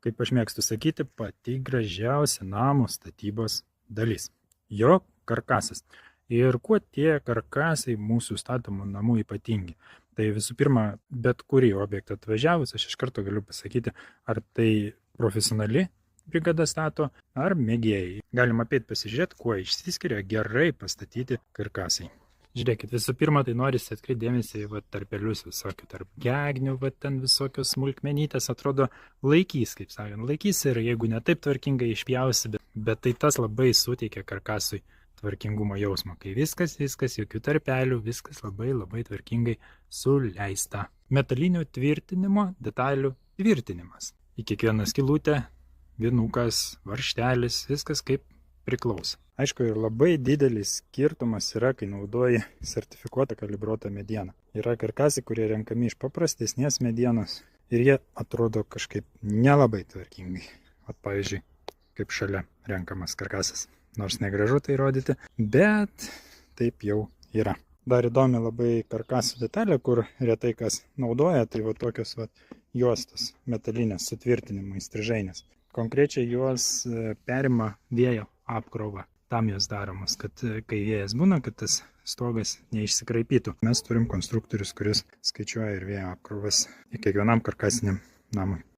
kaip aš mėgstu sakyti, pati gražiausia namo statybos dalis – jo karkasas. Ir kuo tie karkasai mūsų statomų namų ypatingi? Tai visų pirma, bet kurį objektą atvažiavus, aš iš karto galiu pasakyti, ar tai profesionali brigada stato, ar mėgėjai. Galim apeit pasižiūrėti, kuo išsiskiria gerai pastatyti karkasai. Žiūrėkit, visų pirma, tai norisi atkreipti dėmesį į tarpelius visokių, tarp gegnių, ten visokios smulkmenytės, atrodo laikys, kaip sakant, laikys ir jeigu ne taip tvarkingai išpjausi, bet tai tas labai suteikia karkasui tvarkingumo jausmo, kai viskas, jokių tarpelių, viskas labai tvarkingai suleista. Metalinio tvirtinimo detalių tvirtinimas. Į kiekvieną skylutę, vinukas, varžtelis, viskas kaip priklauso. Aišku, ir labai didelis skirtumas yra, kai naudoji sertifikuotą kalibruotą medieną. Yra karkasai, kurie renkami iš paprastesnės medienos ir jie atrodo kažkaip nelabai tvarkingai. Pavyzdžiui, kaip šalia renkamas karkasas. Nors negražu tai rodyti, bet taip jau yra. Dar įdomi labai karkasų detalė, kur retai kas naudoja, tai tokios juostos metalinės sutvirtinimai strižainės. Konkrečiai juos perima vėjo apkrova. Tam jos daromos, kad kai vėjas būna, kad tas stogas neišsikraipytų. Mes turim konstruktorius, kuris skaičiuoja ir vėjo apkrovas kiekvienam karkasiniam namui.